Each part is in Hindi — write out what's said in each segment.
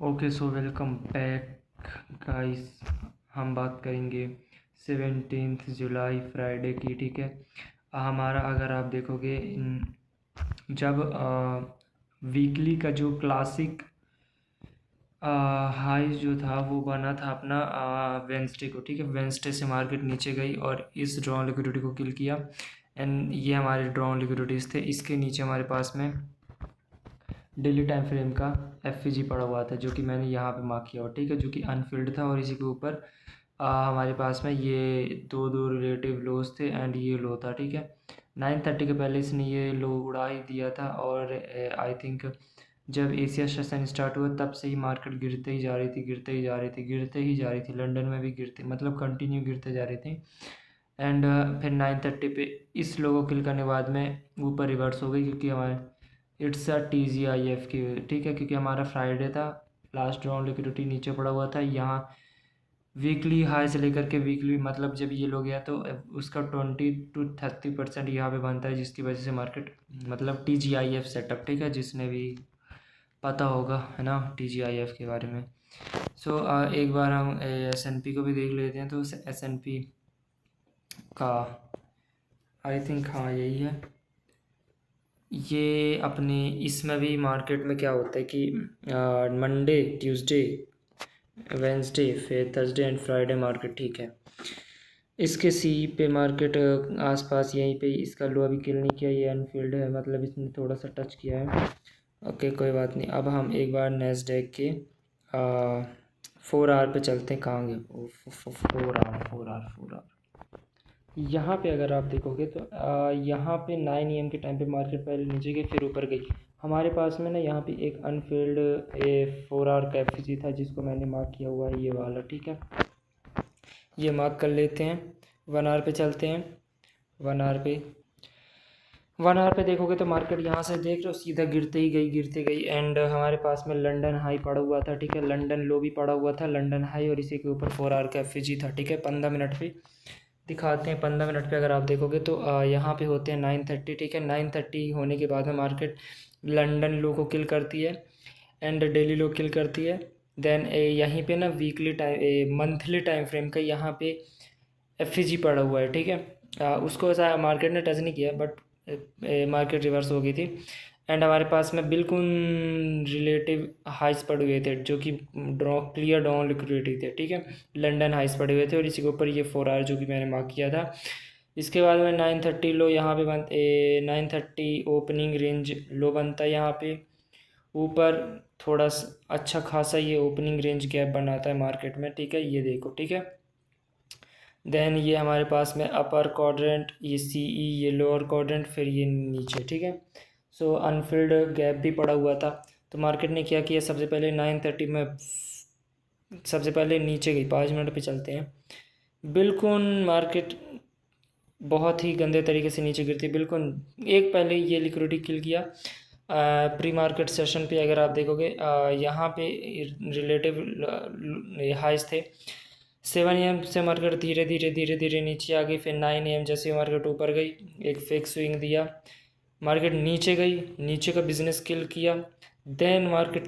Okay so welcome back guys. हम बात करेंगे 17 जुलाई फ्राइडे की। ठीक है, हमारा अगर आप देखोगे जब वीकली का जो क्लासिक हाई जो था वो बना था अपना वेंसडे को। ठीक है, वेंसडे से मार्केट नीचे गई और इस ड्रॉन लिक्विडिटी को किल किया एंड ये हमारे ड्रॉन लिक्विडिटीज़ थे। इसके नीचे हमारे पास में डेली टाइम फ्रेम का एफ पड़ा हुआ था जो कि मैंने यहाँ पे मार्क किया हुआ। ठीक है, जो कि अनफिल्ड था और इसी के ऊपर हमारे पास में ये दो रिलेटिव लोज थे एंड ये लो था। ठीक है, 9:30 के पहले इसने ये लो उड़ा ही दिया था और आई थिंक जब एशिया सेशन स्टार्ट हुआ तब से ही मार्केट गिरते ही जा रही थी, गिरते ही जा रही थी, गिरते ही जा रही थी। लंदन में भी गिरते, मतलब कंटिन्यू गिरते जा रही थी एंड फिर 9:30 पे इस लो को किल करने के बाद में ऊपर रिवर्स हो गई क्योंकि हमारे इट्स अ TGIF की। ठीक है, क्योंकि हमारा फ्राइडे था, लास्ट ड्रॉन लिक्विडिटी नीचे पड़ा हुआ था। यहाँ वीकली हाई से लेकर के वीकली मतलब जब ये लो गया तो उसका 20 to 30% यहाँ पे बनता है, जिसकी वजह से मार्केट मतलब TGIF सेटअप। ठीक है, जिसने भी पता होगा है ना TGIF के बारे में। सो एक बार हम S&P को भी देख लेते हैं। तो S&P का आई थिंक हाँ यही है। ये अपने इसमें भी मार्केट में क्या होता है कि मंडे, ट्यूसडे, वेंसडे, फिर थर्सडे एंड फ्राइडे मार्केट ठीक है। इसके सी पे मार्केट आसपास यहीं पे इसका लो अभी किल नहीं किया, ये अनफील्ड है, मतलब इसने थोड़ा सा टच किया है। ओके कोई बात नहीं। अब हम एक बार नेस्डैक के 4 आवर पे चलते हैं। कहाँ गए 4 आवर। यहाँ पे अगर आप देखोगे तो यहाँ पे 9 AM के टाइम पे मार्केट पहले नीचे गई फिर ऊपर गई। हमारे पास में ना यहाँ पे एक अनफील्ड 4 आवर का एफ था जिसको मैंने मार्क किया हुआ है, ये वाला। ठीक है, ये मार्क कर लेते हैं। 1 आवर पे चलते हैं। 1 आवर पे देखोगे तो मार्केट यहाँ से देख रहे हो सीधा गिरते गई एंड हमारे पास में लंदन हाई पड़ा हुआ था। ठीक है, लंदन लो भी पड़ा हुआ था, लंदन हाई, और इसी के ऊपर 4 आवर का एफ था। ठीक है, 15 मिनट पे दिखाते हैं। 15 मिनट पे अगर आप देखोगे तो यहाँ पे होते हैं 9:30। ठीक है, 9:30 होने के बाद में मार्केट लंदन लो को किल करती है एंड डेली लो किल करती है। देन यहीं पे ना weekly time monthly time frame का यहाँ पे एफ पड़ा हुआ है। ठीक है, उसको ऐसा मार्केट ने टच नहीं किया बट मार्केट रिवर्स हो गई थी एंड हमारे पास में बिल्कुल रिलेटिव हाइस पड़े हुए थे जो कि क्लियर डाउन लिक्विडिटी थे। ठीक है, लंदन हाइस पड़े हुए थे और इसी के ऊपर ये 4 आवर जो कि मैंने मार्क किया था। इसके बाद में 9:30 लो यहाँ पे 9:30 ओपनिंग रेंज लो बनता है यहाँ पे ऊपर। थोड़ा अच्छा खासा ये ओपनिंग रेंज गैप बनाता है मार्केट में। ठीक है, ये देखो। ठीक है, देन ये हमारे पास में अपर क्वाड्रेंट, ये CE, ये लोअर क्वाड्रेंट, फिर ये नीचे। ठीक है, सो अनफिल्ड गैप भी पड़ा हुआ था। तो मार्केट ने क्या किया, सबसे पहले 9:30 में सबसे पहले नीचे गई। 5 मिनट पे चलते हैं। बिल्कुल मार्केट बहुत ही गंदे तरीके से नीचे गिरती है। बिल्कुल एक पहले ये लिक्विडिटी किल किया प्री मार्केट सेशन पे। अगर आप देखोगे यहाँ पे रिलेटिव हाइस थे। 7 AM से मार्केट धीरे धीरे नीचे आ गई। फिर 9 AM जैसे मार्केट ऊपर गई, एक फेक स्विंग दिया, मार्केट नीचे गई, नीचे का बिजनेस किल किया। देन मार्केट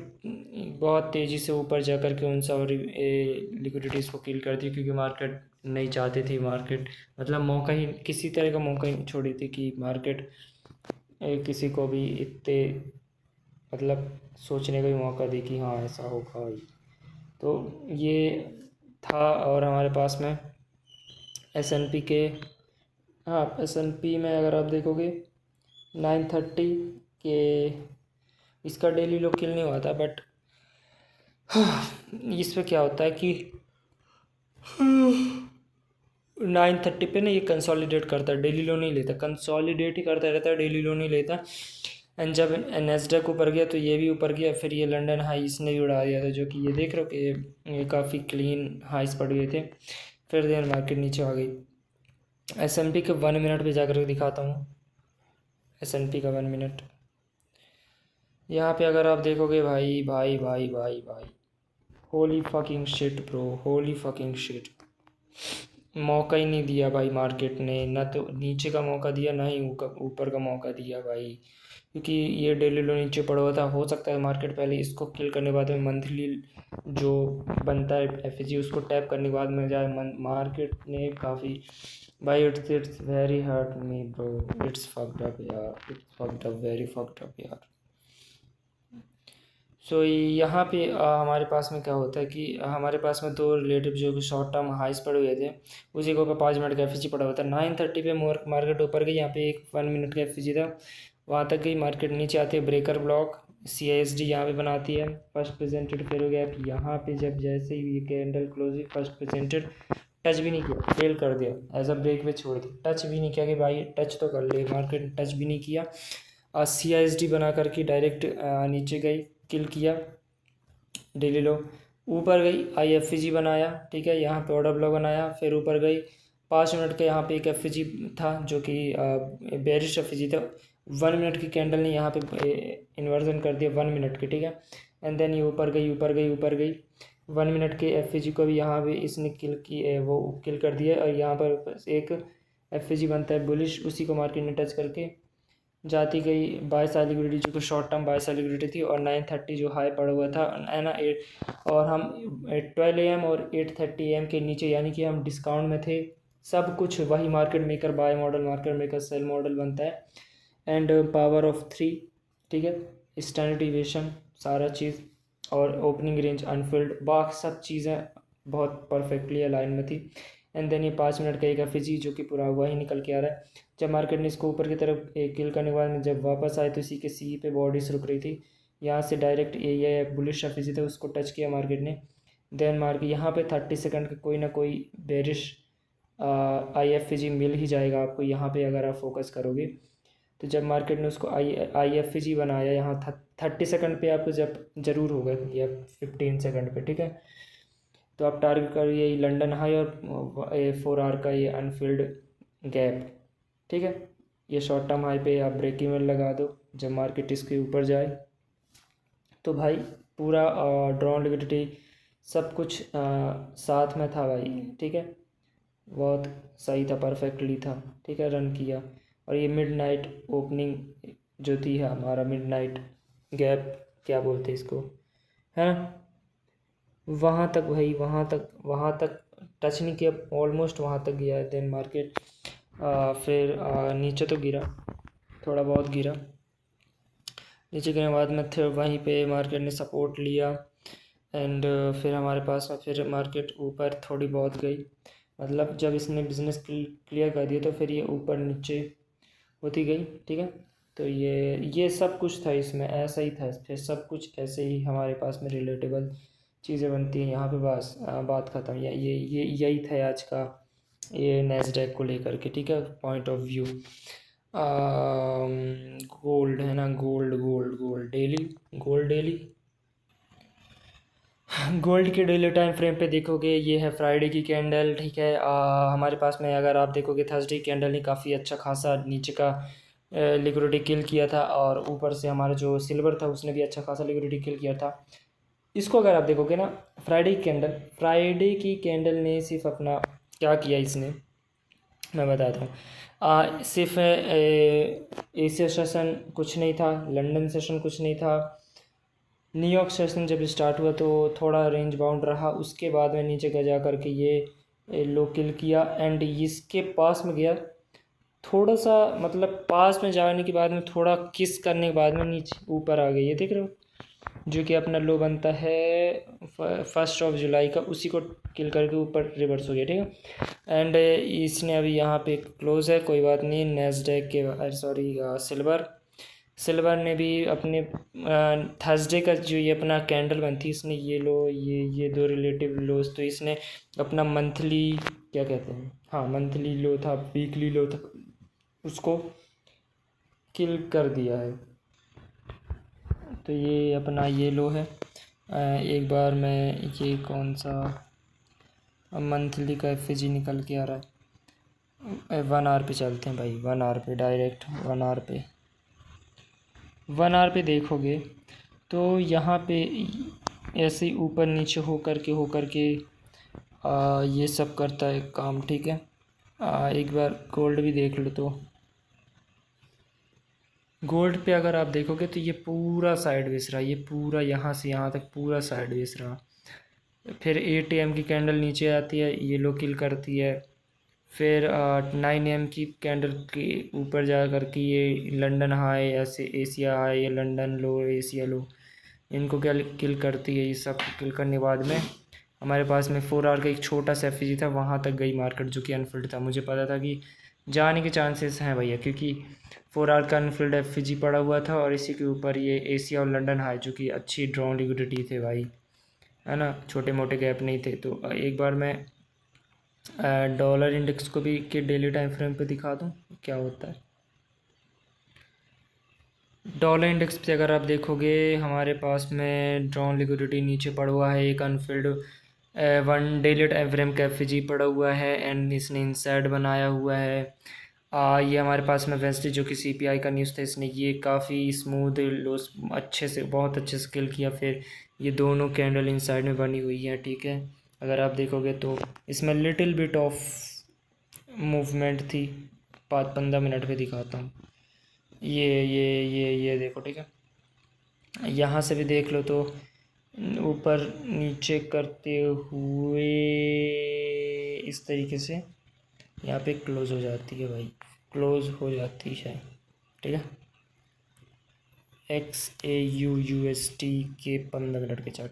बहुत तेज़ी से ऊपर जा कर के उन सब लिक्विडिटीज़ को किल कर दी क्योंकि मार्केट नहीं चाहती थी, मार्केट मतलब मौका ही, किसी तरह का मौका ही नहीं छोड़ी थी कि मार्केट किसी को भी इतने मतलब सोचने का भी मौका दी कि हाँ ऐसा होगा ही। तो ये था। और हमारे पास में S&P के, हाँ S&P में अगर आप देखोगे 9:30 के इसका डेली लो किल नहीं हुआ था बट इस पे क्या होता है कि 9:30 पे ना ये कंसोलिडेट करता है, डेली लो नहीं लेता, कंसोलिडेट ही करता रहता है, डेली लो नहीं लेता। एंड जब नेस्डैक ऊपर गया तो ये भी ऊपर गया, फिर ये लंदन हाई इसने भी उड़ा दिया था जो कि ये देख रहे हो कि ये काफ़ी क्लीन हाइस पड़ गए थे। फिर देन मार्केट नीचे आ गई। S&P के 1 मिनट पे जाकर दिखाता हूँ। S&P का 1 मिनट यहाँ पे अगर आप देखोगे भाई भाई भाई भाई भाई, Holi fucking shit bro, Holi fucking shit. मौका ही नहीं दिया भाई मार्केट ने, ना तो नीचे का मौका दिया ना ही ऊपर का मौका दिया भाई। क्योंकि ये डेली लो नीचे पड़ा हुआ था। हो सकता है मार्केट पहले इसको किल करने के बाद में मंथली जो बनता है एफजी उसको टैप करने के बाद में जाए। मार्केट ने काफ़ी भाई it's very hurt me bro, it's fucked up यार, it's fucked up, very fucked up यार। सो यहाँ पे हमारे पास में क्या होता है कि हमारे पास में दो रिलेटिव जो कि शॉर्ट टर्म हाइस पड़े हुए थे, उसी के ऊपर 5 मिनट का एफ पड़ा हुआ था। 9:30 पे मार्केट ऊपर गई, यहाँ पे एक 1 मिनट का एफ था, वहाँ तक गई। मार्केट नीचे आती है, ब्रेकर ब्लॉक CISD यहाँ पे बनाती है, फर्स्ट प्रेजेंटेड फेल हो गया। यहाँ पे जब जैसे ही ये कैंडल क्लोज हुई, फर्स्ट प्रेजेंटेड टच भी नहीं किया, फेल कर दिया, एज अ ब्रेक पे छोड़ दी, टच भी नहीं किया कि भाई टच तो कर ले, मार्केट ने टच भी नहीं किया। CISD बना करके डायरेक्ट नीचे गई, किल किया। डेली लो ऊपर गई, IFG बनाया, ठीक है, यहाँ पे ऑर्डर ब्लॉक बनाया, फिर ऊपर गई। 5 मिनट का यहाँ पे एक FG था जो कि बेरिश FG था। 1 मिनट की कैंडल ने यहाँ पे इन्वर्जन कर दिया 1 मिनट के, ठीक है। एंड देन ये ऊपर गई ऊपर गई ऊपर गई। 1 मिनट के FG को भी यहाँ पे इसने किल की, वो किल कर दिया। और यहाँ पर एक FG बनता है बुलिश, उसी को मार्केट ने टच करके जाती गई। बाय लिक्विडिटी जो कि शॉर्ट टर्म बाय लिक्विडिटी थी, और 9:30 जो हाई पड़ा हुआ था है ना, 8, और हम 12 AM और 8:30 AM के नीचे, यानी कि हम डिस्काउंट में थे। सब कुछ वही market maker buy model, market maker sell model बनता है। एंड पावर ऑफ 3, ठीक है, स्टैंडर्ड डिविएशन सारा चीज़, और ओपनिंग रेंज अनफिल्ड, बाकी सब चीज़ें बहुत परफेक्टली अलाइन में थी। एंड देन ये 5 मिनट का एक FG जो कि पूरा वही निकल के आ रहा है। जब मार्केट ने इसको ऊपर की तरफ किल करने के बाद में जब वापस आए तो इसी के सी पे बॉडीज रुक रही थी। यहाँ से डायरेक्ट ये बुलिश FG था, उसको टच किया मार्केट ने। देन मार्केट यहाँ पे 30 सेकंड का कोई ना कोई बेरिश IFG मिल ही जाएगा आपको यहाँ पे, अगर आप फोकस करोगे तो। जब मार्केट ने उसको IFG बनाया यहाँ 30 सेकंड पे आपको जब ज़रूर होगा, या 15 सेकंड पे, ठीक है। तो आप टारगेट करिए ये लंदन हाई और 4 आवर का ये अनफिल्ड गैप, ठीक है। ये शॉर्ट टर्म हाई पे आप ब्रेक इवन लगा दो जब मार्केट इसके ऊपर जाए। तो भाई पूरा ड्रॉन लिक्विडिटी सब कुछ साथ में था भाई, ठीक है, बहुत सही था, परफेक्टली था, ठीक है, रन किया। और ये मिडनाइट ओपनिंग जो थी है हमारा, मिडनाइट गैप क्या बोलते हैं इसको, है ना, वहाँ तक भाई, वहाँ तक टच नहीं किया, ऑलमोस्ट वहाँ तक गया है। देन मार्केट फिर नीचे तो गिरा, थोड़ा बहुत गिरा। नीचे गिरने के बाद में फिर वहीं पे मार्केट ने सपोर्ट लिया। एंड फिर हमारे पास में फिर मार्केट ऊपर थोड़ी बहुत गई, मतलब जब इसने बिज़नेस क्लियर कर दिया तो फिर ये ऊपर नीचे होती गई, ठीक है। तो ये सब कुछ था इसमें, ऐसा ही था, फिर सब कुछ ऐसे ही हमारे पास में रिलेटेबल चीज़ें बनती हैं यहाँ पे। बस बात ख़त्म। ये यही था आज का ये नैस्डैक को लेकर के, ठीक है, पॉइंट ऑफ व्यू। गोल्ड है ना, गोल्ड डेली गोल्ड के डेली टाइम फ्रेम पे देखोगे, ये है फ्राइडे की कैंडल, ठीक है। हमारे पास में अगर आप देखोगे थर्सडे की कैंडल ने काफ़ी अच्छा खासा नीचे का लिक्विडिटी किल किया था, और ऊपर से हमारा जो सिल्वर था उसने भी अच्छा खासा लिक्विडिटी किल किया था। इसको अगर आप देखोगे ना, फ्राइडे की कैंडल ने सिर्फ अपना क्या किया इसने, मैं बताता हूँ। सिर्फ एशिया सेशन कुछ नहीं था, लंदन सेशन कुछ नहीं था, न्यूयॉर्क सेशन जब स्टार्ट हुआ तो थोड़ा रेंज बाउंड रहा, उसके बाद में नीचे का जा कर के ये लो किल किया। एंड इसके पास में गया थोड़ा सा, मतलब पास में जाने के बाद में थोड़ा किस करने के बाद में नीचे ऊपर आ गई, ये देख रहे हो, जो कि अपना लो बनता है 1 जुलाई का, उसी को किल करके ऊपर रिवर्स हो गया, ठीक है। एंड इसने अभी यहाँ पे क्लोज है, कोई बात नहीं। नैस्डैक के सॉरी सिल्वर ने भी अपने थर्सडे का जो ये अपना कैंडल बनती है, इसने ये लो, ये दो रिलेटिव लोज, तो इसने अपना मंथली क्या कहते हैं, हाँ मंथली लो था, वीकली लो था, उसको किल कर दिया है। तो ये अपना ये लो है। एक बार मैं ये कौन सा मंथली का FG निकल के आ रहा है, 1 आवर पे चलते हैं भाई, 1 आवर पे डायरेक्ट, 1 आवर पे देखोगे तो यहाँ पे ऐसे ही ऊपर नीचे हो करके ये सब करता है काम, ठीक है। एक बार गोल्ड भी देख लो तो गोल्ड पे अगर आप देखोगे तो ये पूरा साइडवेज रहा, ये पूरा यहाँ से यहाँ तक पूरा साइडवेज रहा। फिर 8 AM की कैंडल नीचे आती है, ये लो किल करती है। फिर 9 AM की कैंडल के ऊपर जा कर के ये लंदन हाई, ऐसे एशिया हाई, ये लंदन लो, एशिया लो, इनको क्या किल करती है। ये सब किल करने बाद में हमारे पास में 4 आवर का एक छोटा सा एफ था, वहाँ तक गई मार्केट, जो कि अनफिल्ड था। मुझे पता था कि जाने के चांसेस हैं भैया, क्योंकि 4 आवर का अनफिल्ड एफ पड़ा हुआ था और इसी के ऊपर ये एशिया और लंदन हाई, जो कि अच्छी ड्रॉन लिक्विडिटी थे भाई, है ना, छोटे मोटे गैप नहीं थे। तो एक बार मैं डॉलर इंडेक्स को भी के डेली टाइम फ्रेम पे दिखा दूँ क्या होता है। डॉलर इंडेक्स पे अगर आप देखोगे हमारे पास में ड्रॉन लिक्विडिटी नीचे पड़ा हुआ है, एक अनफिल्ड 1 डेली टाइम फ्रेम का एफ पड़ा हुआ है एंड इसने इनसाइड बनाया हुआ है। ये हमारे पास में वेंसडे जो कि सीपीआई का न्यूज़ था, इसने ये काफ़ी स्मूथ लोस अच्छे से बहुत अच्छे से किल किया। फिर ये दोनों कैंडल इनसाइड में बनी हुई है, ठीक है। अगर आप देखोगे तो इसमें लिटिल बिट ऑफ मूवमेंट थी। 5-15 मिनट पे दिखाता हूँ। ये देखो, ठीक है। यहाँ से भी देख लो तो ऊपर नीचे करते हुए इस तरीके से यहाँ पे क्लोज हो जाती है भाई, क्लोज हो जाती है, ठीक है। XAUUSD के 15 मिनट के चार्ट।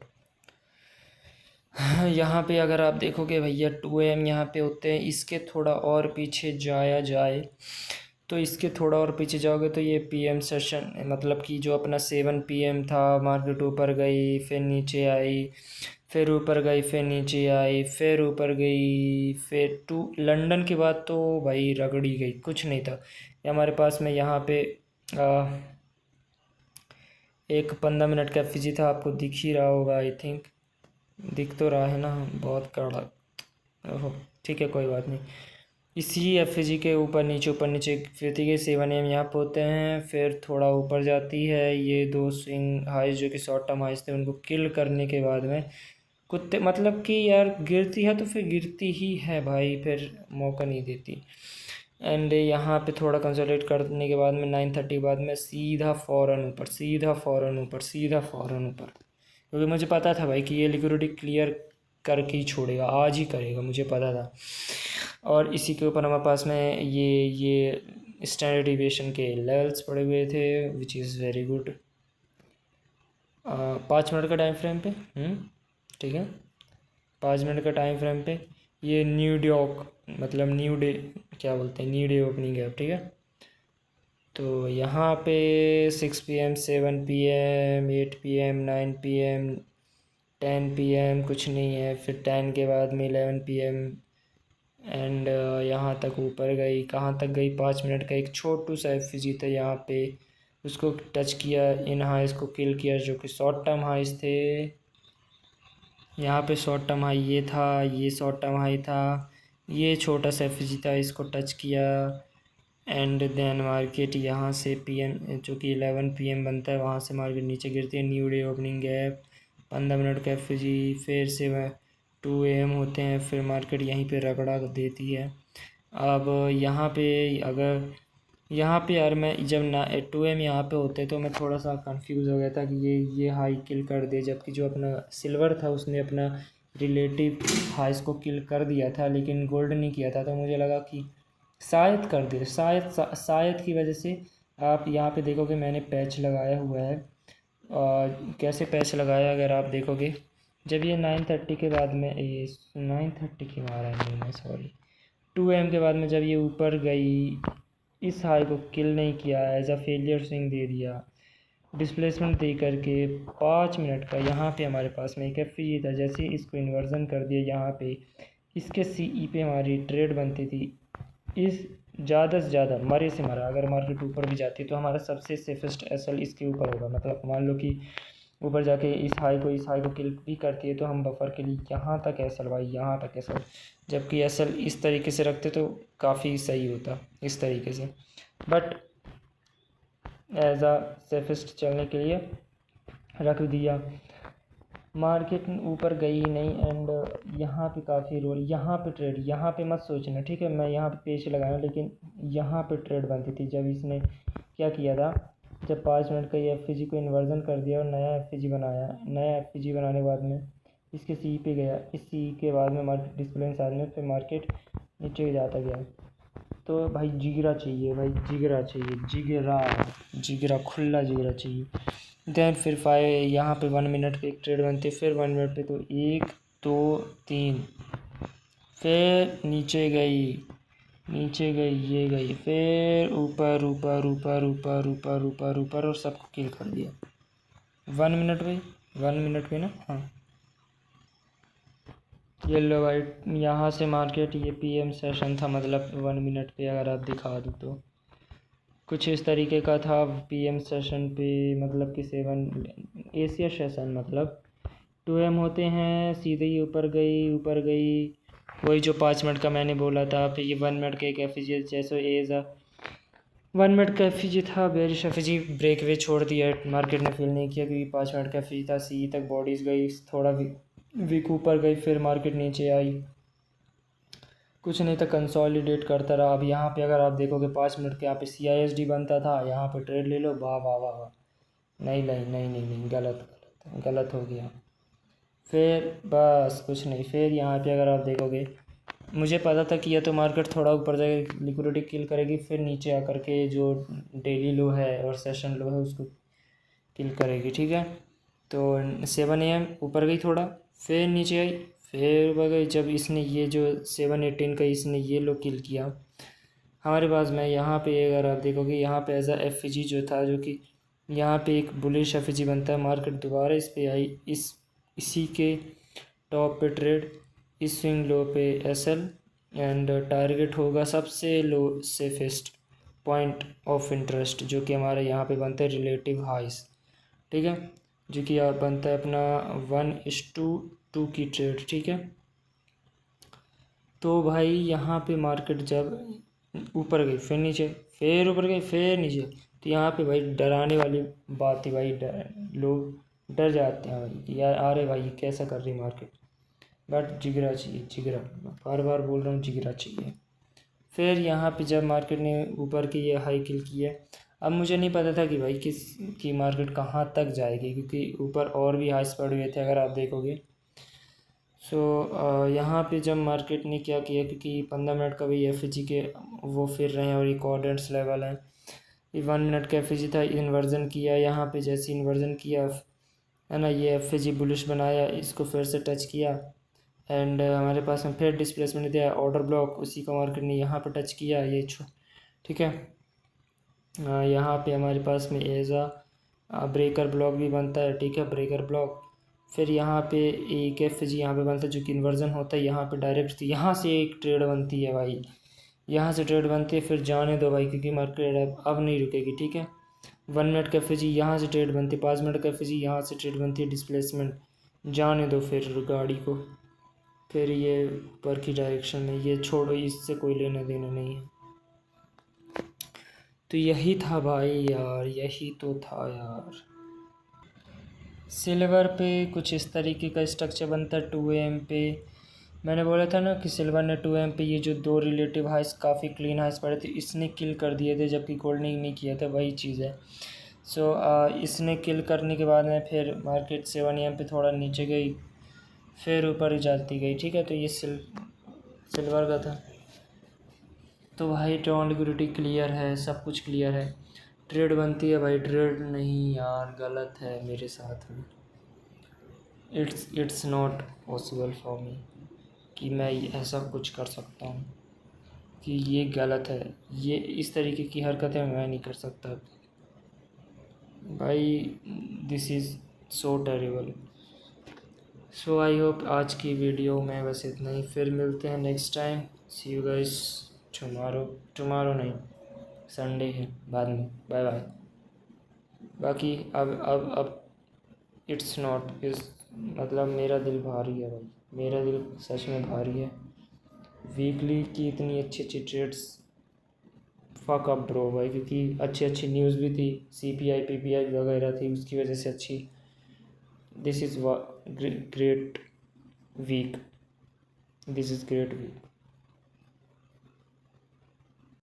यहाँ पे अगर आप देखोगे भैया 2 AM यहाँ पे होते हैं। इसके थोड़ा और पीछे जाया जाए तो इसके थोड़ा और पीछे जाओगे तो ये PM सेशन, मतलब कि जो अपना 7 PM था, मार्केट ऊपर गई फिर नीचे आई, फिर ऊपर गई फिर नीचे आई, फिर ऊपर गई, फिर लंदन के बाद तो भाई रगड़ी गई, कुछ नहीं था। ये हमारे पास में यहाँ पे एक 15 मिनट का एफ था, आपको दिख ही रहा होगा, आई थिंक दिख तो रहा है ना, बहुत कड़ा। ओहो ठीक है, कोई बात नहीं। इसी एफ के ऊपर नीचे फिरती गई। 7 AM यहाँ पे होते हैं, फिर थोड़ा ऊपर जाती है। ये दो स्विंग हाइज जो कि शॉर्ट टर्म हाइज थे, उनको किल करने के बाद में कुत्ते, मतलब कि यार गिरती है तो फिर गिरती ही है भाई, फिर मौका नहीं देती। एंड यहाँ पे थोड़ा कंसोलिडेट करने के बाद में 9:30 के बाद में सीधा फ़ौरन ऊपर, सीधा फ़ौरन ऊपर, सीधा फ़ौरन ऊपर, क्योंकि मुझे पता था भाई कि ये लिक्विडिटी क्लियर करके ही छोड़ेगा, आज ही करेगा, मुझे पता था। और इसी के ऊपर हमारे पास में ये स्टैंडर्ड डिविएशन के लेवल्स पड़े हुए थे, which is very good. 5 minute का टाइम फ्रेम पे, ठीक है, 5 मिनट का टाइम फ्रेम पे ये न्यू डे, मतलब न्यू डे क्या बोलते हैं, न्यू डे ओपनिंग है, ठीक है। तो यहाँ पे 6 PM 7 PM 8 PM 9 PM 10 PM कुछ नहीं है, फिर 10 के बाद में 11 PM एंड यहाँ तक ऊपर गई, कहाँ तक गई, 5 मिनट का एक छोटू सा एफ था यहाँ पे, उसको टच किया, इन हाइस को किल किया जो कि शॉर्ट टर्म हाइस थे। यहाँ पे शॉर्ट टर्म हाई ये था, ये शॉर्ट टर्म हाई था, ये छोटा सा एफ था, इसको टच किया एंड देन मार्केट यहाँ से PM जो कि 11 PM बनता है, वहाँ से मार्केट नीचे गिरती है। New day opening gap, 15 minute का एफ फिर से 2 AM होते हैं, फिर मार्केट यहीं पे रगड़ा देती है। अब यहाँ पे अगर यहाँ पे यार मैं जब 2 AM यहाँ पे होते तो मैं थोड़ा सा कंफ्यूज हो गया था कि ये हाई किल कर दे, जबकि जो अपना सिल्वर था उसने अपना रिलेटिव हाइस को किल कर दिया था, लेकिन गोल्ड नहीं किया था। तो मुझे लगा कि शायद कर दे, शायद की वजह से। आप यहाँ पे देखोगे मैंने पैच लगाया हुआ है, और कैसे पैच लगाया अगर आप देखोगे, जब ये 9:30 के बाद में, ये 9:30 की मारा है मैंने, सॉरी, 2 AM के बाद में जब ये ऊपर गई, इस हाई को किल नहीं किया, एज अ फेलियर स्विंग दे दिया, डिस्प्लेसमेंट दे करके 5 मिनट का यहाँ पे हमारे पास में एक एफ था। जैसे इसको इन्वर्जन कर दिया यहाँ पे, इसके CE पे हमारी ट्रेड बनती थी। इस ज़्यादा से ज़्यादा मरे से मरा, अगर मार्केट ऊपर भी जाती तो हमारा सबसे सेफेस्ट SL इसके ऊपर होगा। मतलब मान लो कि ऊपर जाके इस हाई को किल भी करती है तो हम बफर के लिए यहाँ तक SL भाई, यहाँ तक SL, जबकि SL इस तरीके से रखते तो काफ़ी सही होता इस तरीके से, बट एज आ सेफेस्ट चलने के लिए रख दिया। मार्केट ऊपर गई ही नहीं एंड यहाँ पे काफ़ी रोल, यहाँ पे ट्रेड, यहाँ पे मत सोचना, ठीक है, मैं यहाँ पे पेज लगाया, लेकिन यहाँ पे ट्रेड बनती थी जब इसने क्या किया था, जब 5 मिनट का ये एफ को इन्वर्जन कर दिया और नया एफ बनाया, नया एफ बनाने के बाद में इसके सी पे गया, इस सी के बाद में मार्केट डिस्प्ले में साथ में फिर मार्केट नीचे जाता गया। तो भाई जिगरा चाहिए, भाई जिगरा चाहिए, जिगरा खुला जिगरा चाहिए। देन फिर यहाँ पे 1 मिनट पे एक ट्रेड बनती है, फिर 1 मिनट पे तो 1 2 3, फिर नीचे गई, ये गई, फिर ऊपर और सबको किल कर दिया 1 मिनट पे ना। हाँ ये लो भाई, यहाँ से मार्केट ये पीएम सेशन था, मतलब 1 मिनट पे अगर आप दिखा दूँ तो कुछ इस तरीके का था पीएम सेशन पे, मतलब कि 7 एशिया सेशन, मतलब 2M होते हैं, सीधे ही ऊपर गई वही जो 5 मिनट का मैंने बोला था। फिर ये 1 मिनट का एक एफिजी, जैसे एज 1 मिनट का एफिजी था, बेरिश एफिजी ब्रेक वे छोड़ दिया, मार्केट ने फील नहीं किया क्योंकि 5 मिनट का एफिजी था। सी तक बॉडीज़ गई, थोड़ा वीक ऊपर गई, फिर मार्केट नीचे आई, कुछ नहीं था, कंसोलिडेट करता रहा। अब यहाँ पे अगर आप देखोगे 5 मिनट के यहाँ पे CISD बनता था, यहाँ पे ट्रेड ले लो, वाह वाह वाह वाह, नहीं, गलत हो गया। फिर बस कुछ नहीं, फिर यहाँ पे अगर आप देखोगे मुझे पता था कि या तो मार्केट थोड़ा ऊपर जाएगी, लिक्विडिटी किल करेगी, फिर नीचे आकर के जो डेली लो है और सेशन लो है उसको किल करेगी, ठीक है। तो 7 AM ऊपर गई थोड़ा, फिर नीचे आई, फिर ऊपर गई। जब इसने ये जो 7-18 का इसने ये लो किल किया हमारे पास में, यहाँ पे अगर आप देखोगे यहाँ पे एज अ एफिजी जो था, जो कि यहाँ पे एक बुलिश एफिजी बनता है, मार्केट दोबारा इस पे आई, इसी के टॉप पे ट्रेड, इस स्विंग लो पे SL, एंड टारगेट होगा सबसे लो सेफेस्ट पॉइंट ऑफ इंटरेस्ट जो कि हमारे यहाँ पे बनता है रिलेटिव हाइस, ठीक है, जो कि आप बनता है अपना 1:2 की ट्रेड, ठीक है। तो भाई यहाँ पे मार्केट जब ऊपर गई, फिर नीचे, फिर ऊपर गई, फिर नीचे, तो यहाँ पे भाई डराने वाली बात है भाई, लोग डर जाते हैं भाई कि यार अरे भाई कैसा कर रही मार्केट, बट जिगरा चाहिए, जिगरा, बार बार बोल रहा हूँ, जिगरा चाहिए। फिर यहाँ पे जब मार्केट ने ऊपर की ये हाई किल की है, अब मुझे नहीं पता था कि भाई किस की मार्केट कहाँ तक जाएगी, क्योंकि ऊपर और भी हाइस पड़े हुए थे अगर आप देखोगे। सो यहाँ पे जब मार्केट ने क्या किया, क्योंकि 15 मिनट का भी एफिजी के वो फिर रहे हैं और ये कोऑर्डिनेट्स लेवल हैं, ये 1 मिनट का एफिजी था, इन्वर्जन किया, यहाँ पे जैसे इन्वर्जन किया है ना, ये एफिजी बुलिश बनाया, इसको फिर से टच किया, एंड हमारे पास में फिर डिस्प्लेसमेंट दिया, ऑर्डर ब्लॉक, उसी का मार्केट ने यहाँ पे टच किया, ये ठीक है। यहाँ पे हमारे पास में एज ब्रेकर ब्लॉक भी बनता है, ठीक है, ब्रेकर ब्लॉक। फिर यहाँ पे एक एफजी यहाँ पे बनता है जो कि इन्वर्जन होता है, यहाँ पे डायरेक्ट यहाँ से एक ट्रेड बनती है भाई, यहाँ से ट्रेड बनती है, फिर जाने दो भाई क्योंकि मार्केट अब नहीं रुकेगी, ठीक है। 1 मिनट का एफजी यहाँ से ट्रेड बनती है, 5 मिनट का एफजी यहाँ से ट्रेड बनती है, डिस्प्लेसमेंट, जाने दो फिर गाड़ी को, फिर ये ऊपर की डायरेक्शन में, ये छोड़ो, इससे कोई लेना देना नहीं है। तो यही था भाई यार, यही तो था यार। सिल्वर पे कुछ इस तरीके का स्ट्रक्चर बनता है 2AM पे, मैंने बोला था ना कि सिल्वर ने 2AM पे ये जो 2 रिलेटिव हाइस काफ़ी क्लीन हाइस पड़े थे इसने किल कर दिए थे, जबकि गोल्ड ने नहीं किया था, वही चीज़ है। सो इसने किल करने के बाद में फिर मार्केट 7AM पे थोड़ा नीचे गई, फिर ऊपर जाती गई, ठीक है। तो ये सिल्वर का था। तो भाई टर्न लिक्विडिटी क्लियर है, सब कुछ क्लियर है, ट्रेड बनती है भाई, ट्रेड नहीं यार, गलत है मेरे साथ में, it's not possible for me कि मैं ऐसा कुछ कर सकता हूँ, कि ये गलत है, ये इस तरीके की हरकतें मैं नहीं कर सकता भाई, this is so terrible. So I hope आज की वीडियो में बस इतना ही, फिर मिलते हैं next time, see you guys tomorrow नहीं, संडे है बाद में, बाय बाय। बाकी अब इट्स नॉट इस, मतलब मेरा दिल भारी है भाई, मेरा दिल सच में भारी है, वीकली की इतनी अच्छी अच्छी ट्रेड्स फक अप ब्रो भाई, क्योंकि अच्छी अच्छी न्यूज़ भी थी, CPI PPI वगैरह थी, उसकी वजह से अच्छी, this is great week, this is great week.